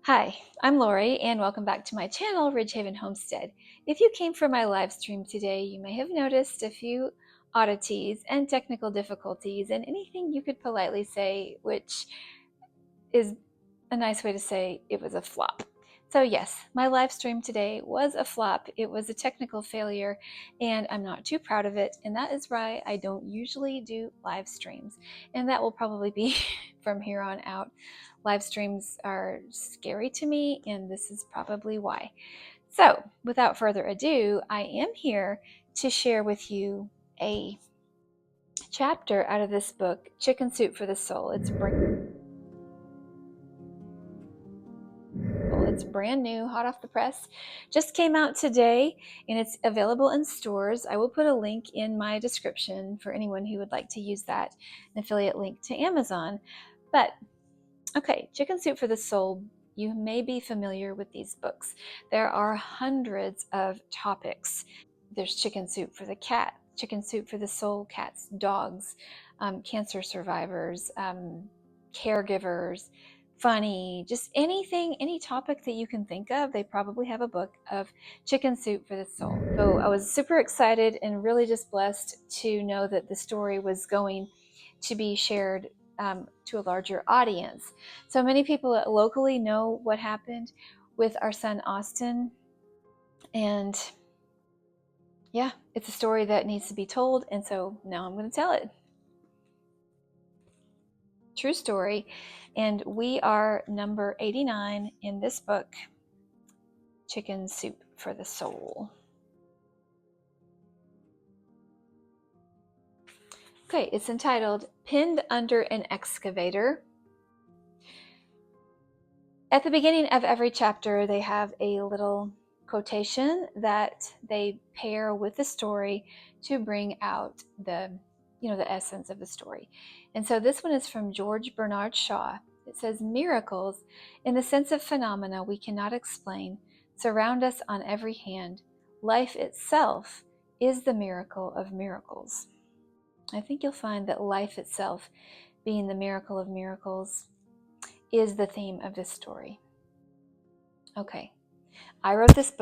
Hi, I'm Lori, and welcome back to my channel, Ridgehaven Homestead. If you came for my live stream today, you may have noticed a few oddities and technical difficulties and anything you could politely say, which is a nice way to say it was a flop. So yes, my live stream today was a flop. It was a technical failure, and I'm not too proud of it, and that is why I don't usually do live streams, and that will probably be from here on out. Live streams are scary to me, and this is probably why. So without further ado, I am here to share with you a chapter out of this book, Chicken Soup for the Soul. It's brand new, hot off the press. Just came out today, and it's available in stores. I will put a link in my description for anyone who would like to use that, an affiliate link to Amazon. But okay, Chicken Soup for the Soul. You may be familiar with these books. There are hundreds of topics. There's chicken soup for the cat, chicken soup for the soul, cats, dogs, cancer survivors, caregivers, funny, just anything, any topic that you can think of. They probably have a book of chicken soup for the soul. So I was super excited and really just blessed to know that the story was going to be shared to a larger audience. So many people locally know what happened with our son Austin, and yeah, it's a story that needs to be told, and so now I'm going to tell it. True story, and we are number 89 in this book, Chicken Soup for the Soul. Okay, it's entitled Pinned Under an Excavator. At the beginning of every chapter, they have a little quotation that they pair with the story to bring out the essence of the story. And so this one is from George Bernard Shaw. It says, miracles, in the sense of phenomena we cannot explain, surround us on every hand. Life itself is the miracle of miracles. I think you'll find that life itself, being the miracle of miracles, is the theme of this story. Okay, I wrote this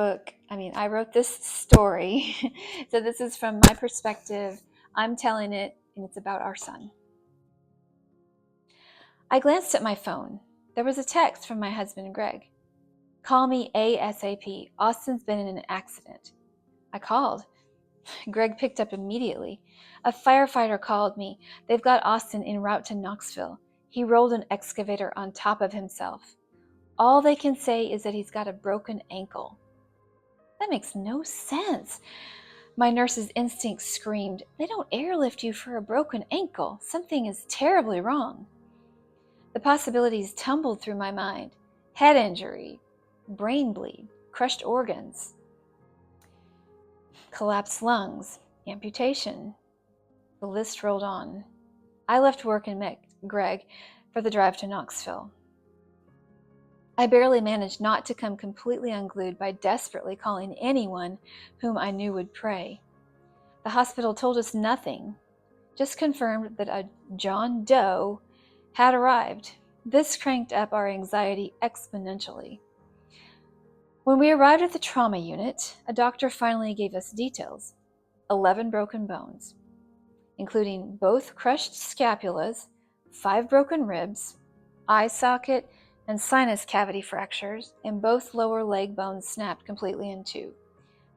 story. So this is from my perspective. I'm telling it, and it's about our son. I glanced at my phone. There was a text from my husband, Greg. Call me ASAP. Austin's been in an accident. I called. Greg picked up immediately. A firefighter called me. They've got Austin en route to Knoxville. He rolled an excavator on top of himself. All they can say is that he's got a broken ankle. That makes no sense. My nurse's instinct screamed, they don't airlift you for a broken ankle. Something is terribly wrong. The possibilities tumbled through my mind. Head injury, brain bleed, crushed organs, collapsed lungs, amputation. The list rolled on. I left work and met Greg for the drive to Knoxville. I barely managed not to come completely unglued by desperately calling anyone whom I knew would pray. The hospital told us nothing, just confirmed that a John Doe had arrived. This cranked up our anxiety exponentially. When we arrived at the trauma unit, a doctor finally gave us details. 11 broken bones, including both crushed scapulas, 5 broken ribs, eye socket and sinus cavity fractures, and both lower leg bones snapped completely in two.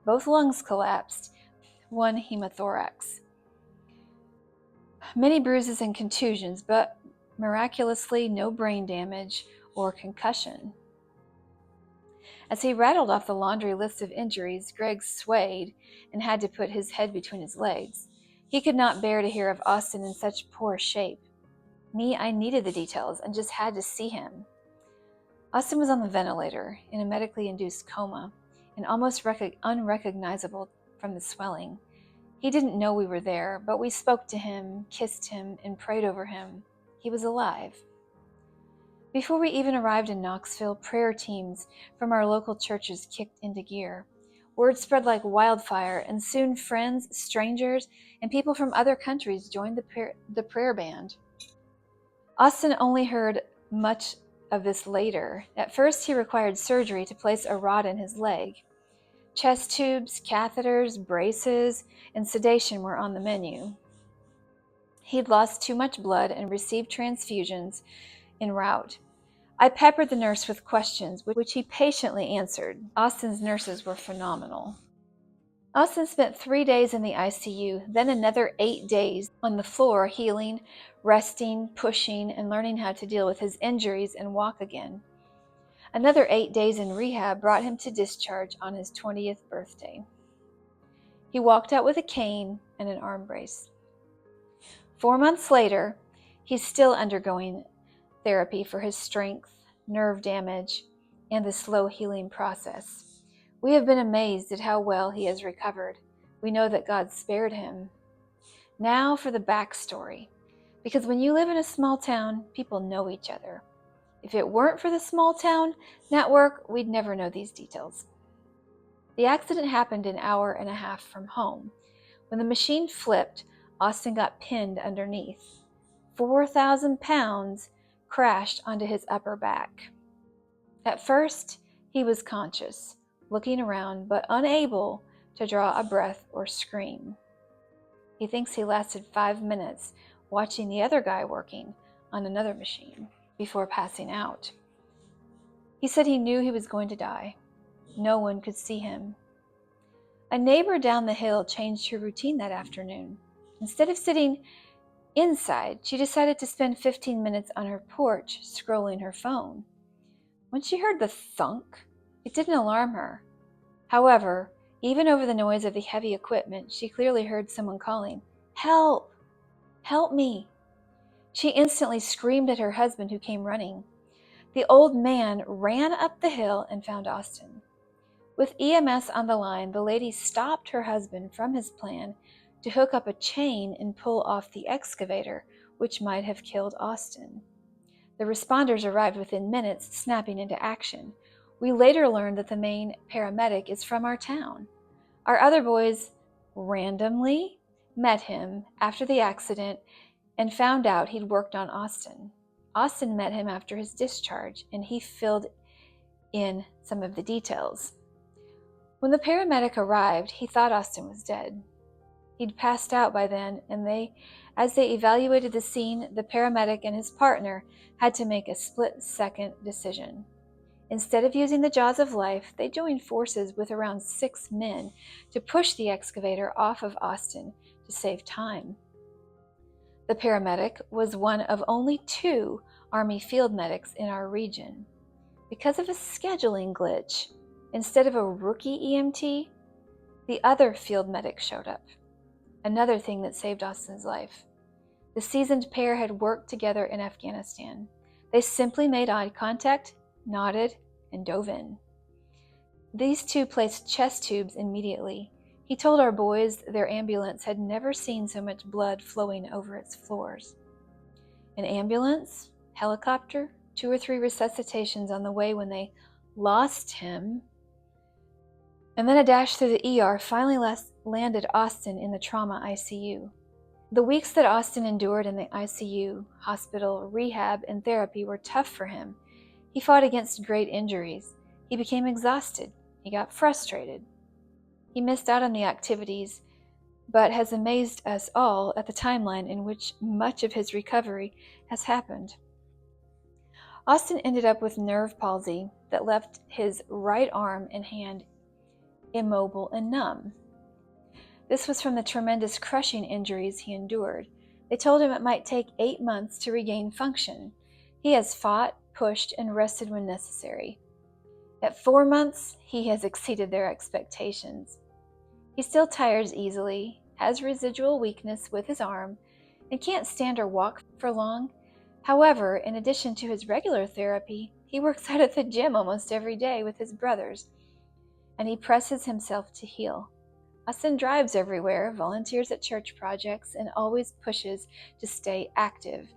Both lungs collapsed, 1 hemothorax. Many bruises and contusions, but miraculously no brain damage or concussion. As he rattled off the laundry list of injuries, Greg swayed and had to put his head between his legs. He could not bear to hear of Austin in such poor shape. Me, I needed the details and just had to see him. Austin was on the ventilator in a medically induced coma and almost unrecognizable from the swelling. He didn't know we were there, but we spoke to him, kissed him, and prayed over him. He was alive. Before we even arrived in Knoxville, prayer teams from our local churches kicked into gear. Word spread like wildfire, and soon friends, strangers, and people from other countries joined the prayer band. Austin only heard much of this later. At first, he required surgery to place a rod in his leg. Chest tubes, catheters, braces, and sedation were on the menu. He'd lost too much blood and received transfusions en route. I peppered the nurse with questions, which he patiently answered. Austin's nurses were phenomenal. Austin spent 3 days in the ICU, then another 8 days on the floor, healing, resting, pushing, and learning how to deal with his injuries and walk again. Another 8 days in rehab brought him to discharge on his 20th birthday. He walked out with a cane and an arm brace. 4 months later, he's still undergoing therapy for his strength, nerve damage, and the slow healing process. We have been amazed at how well he has recovered. We know that God spared him. Now for the backstory. Because when you live in a small town, people know each other. If it weren't for the small town network, we'd never know these details. The accident happened an hour and a half from home. When the machine flipped, Austin got pinned underneath. 4,000 pounds crashed onto his upper back. At first, he was conscious, looking around, but unable to draw a breath or scream. He thinks he lasted 5 minutes watching the other guy working on another machine before passing out. He said he knew he was going to die. No one could see him. A neighbor down the hill changed her routine that afternoon. Instead of sitting inside, she decided to spend 15 minutes on her porch scrolling her phone. When she heard the thunk, it didn't alarm her. However, even over the noise of the heavy equipment, she clearly heard someone calling, "Help! Help me!" She instantly screamed at her husband, who came running. The old man ran up the hill and found Austin. With EMS on the line, the lady stopped her husband from his plan to hook up a chain and pull off the excavator, which might have killed Austin. The responders arrived within minutes, snapping into action. We later learned that the main paramedic is from our town. Our other boys randomly met him after the accident and found out he'd worked on Austin. Austin met him after his discharge, and he filled in some of the details. When the paramedic arrived, he thought Austin was dead. He'd passed out by then, and as they evaluated the scene, the paramedic and his partner had to make a split-second decision. Instead of using the jaws of life, they joined forces with around 6 men to push the excavator off of Austin to save time. The paramedic was one of only 2 Army field medics in our region. Because of a scheduling glitch, instead of a rookie EMT, the other field medic showed up. Another thing that saved Austin's life. The seasoned pair had worked together in Afghanistan. They simply made eye contact, nodded, and dove in. These 2 placed chest tubes immediately. He told our boys their ambulance had never seen so much blood flowing over its floors. An ambulance, helicopter, 2 or 3 resuscitations on the way when they lost him, and then a dash through the ER finally landed Austin in the trauma ICU. The weeks that Austin endured in the ICU, hospital, rehab, and therapy were tough for him. He fought against great injuries. He became exhausted. He got frustrated. He missed out on the activities, but has amazed us all at the timeline in which much of his recovery has happened. Austin ended up with nerve palsy that left his right arm and hand immobile and numb. This was from the tremendous crushing injuries he endured. They told him it might take 8 months to regain function. He has fought, pushed, and rested when necessary. At 4 months, he has exceeded their expectations. He still tires easily, has residual weakness with his arm, and can't stand or walk for long. However, in addition to his regular therapy, he works out at the gym almost every day with his brothers, and he presses himself to heal. Austin drives everywhere, volunteers at church projects, and always pushes to stay active.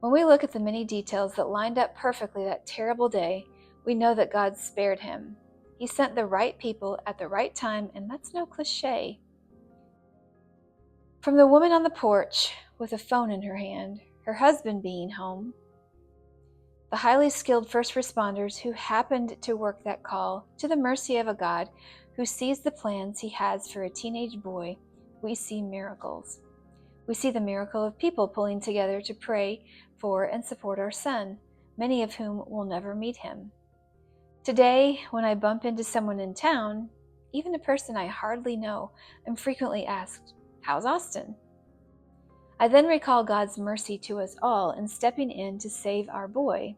When we look at the many details that lined up perfectly that terrible day, we know that God spared him. He sent the right people at the right time, and that's no cliche. From the woman on the porch with a phone in her hand, her husband being home, The highly skilled first responders who happened to work that call to the mercy of a God who sees the plans he has for a teenage boy, we see miracles. We see the miracle of people pulling together to pray for and support our son, many of whom will never meet him. Today, when I bump into someone in town, even a person I hardly know, I'm frequently asked, "How's Austin?" I then recall God's mercy to us all in stepping in to save our boy.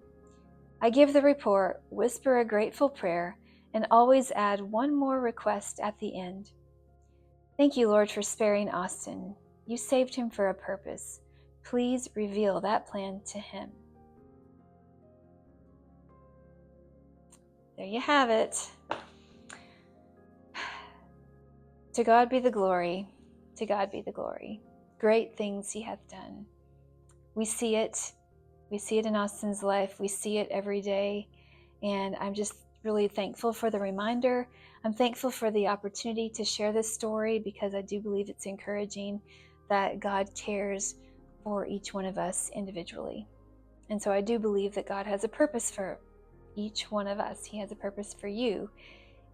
I give the report, whisper a grateful prayer, and always add one more request at the end. Thank you, Lord, for sparing Austin. You saved him for a purpose. Please reveal that plan to him. There you have it. To God be the glory. To God be the glory. Great things he hath done. We see it. We see it in Austin's life. We see it every day. And I'm just really thankful for the reminder. I'm thankful for the opportunity to share this story because I do believe it's encouraging that God cares for each one of us individually. And so I do believe that God has a purpose for each one of us. He has a purpose for you.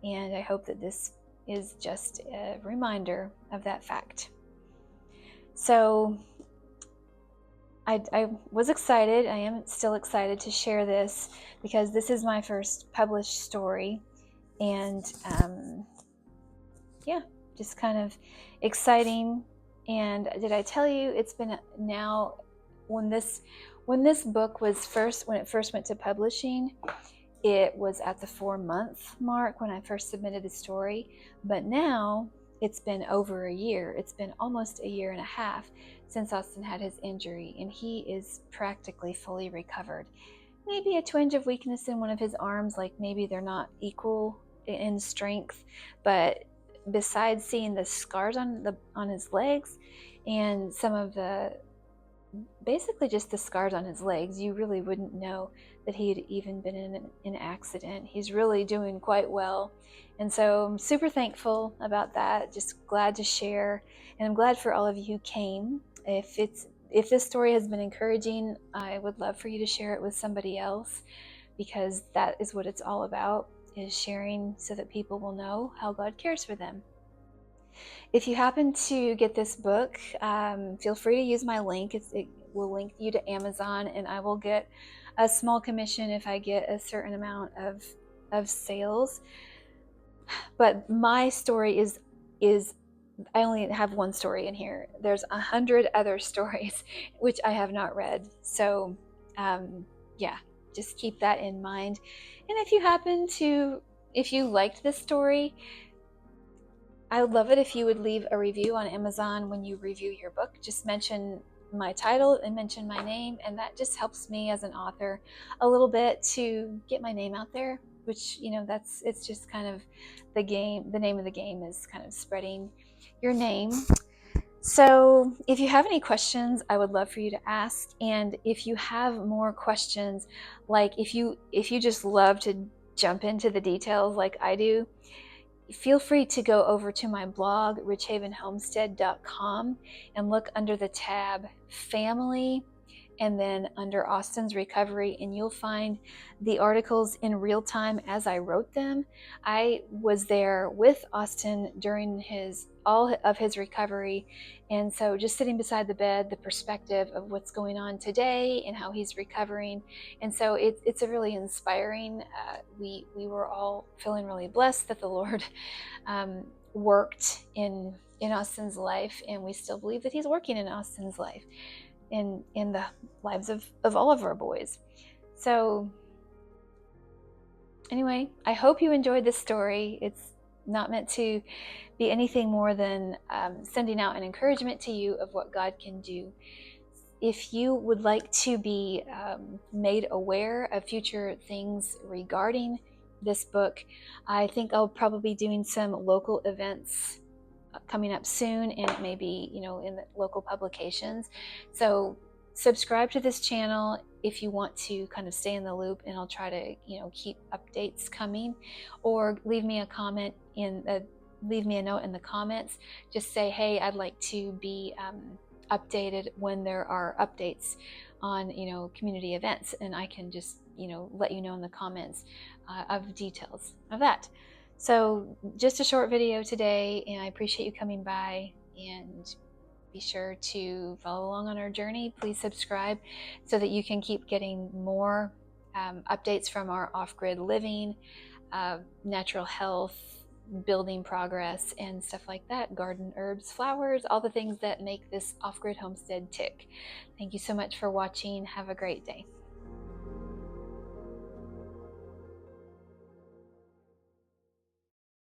And I hope that this is just a reminder of that fact. So I was excited. I am still excited to share this because this is my first published story. And just kind of exciting. And did I tell you it's been now when this book was when it first went to publishing, it was at the 4-month mark when I first submitted the story, but now it's been over a year. It's been almost a year and a half since Austin had his injury, and he is practically fully recovered. Maybe a twinge of weakness in one of his arms, like maybe they're not equal in strength, but besides seeing the scars on his legs and some of basically just the scars on his legs, you really wouldn't know that he had even been in an accident. He's really doing quite well. And so I'm super thankful about that. Just glad to share. And I'm glad for all of you who came. If this story has been encouraging, I would love for you to share it with somebody else, because that is what it's all about, is sharing so that people will know how God cares for them. If you happen to get this book, feel free to use my link. It will link you to Amazon, and I will get a small commission if I get a certain amount of sales. But my story is I only have one story in here. There's 100 other stories which I have not read. So just keep that in mind. And if you liked this story, I would love it if you would leave a review on Amazon when you review your book. Just mention my title and mention my name, and that just helps me as an author a little bit to get my name out there, which, it's just kind of the name of the game is kind of spreading your name. So if you have any questions, I would love for you to ask. And if you have more questions, like if you just love to jump into the details like I do, feel free to go over to my blog, richhavenhomestead.com, and look under the tab Family, and then under Austin's Recovery, and you'll find the articles in real time as I wrote them. I was there with Austin during all of his recovery, and so just sitting beside the bed, the perspective of what's going on today and how he's recovering. And so it's a really inspiring. We were all feeling really blessed that the Lord worked in Austin's life, and we still believe that he's working in Austin's life, in the lives of all of our boys. So anyway, I hope you enjoyed this story. It's not meant to be anything more than sending out an encouragement to you of what God can do. If you would like to be made aware of future things regarding this book, I think I'll probably be doing some local events coming up soon, and it may be, in the local publications. So subscribe to this channel if you want to kind of stay in the loop, and I'll try to, keep updates coming. Or leave me a note in the comments. Just say, hey, I'd like to be updated when there are updates on, community events, and I can just let you know in the comments of details of that. So just a short video today, and I appreciate you coming by, and be sure to follow along on our journey. Please subscribe so that you can keep getting more updates from our off-grid living, natural health, building progress, and stuff like that. Garden, herbs, flowers, all the things that make this off-grid homestead tick. Thank you so much for watching. Have a great day.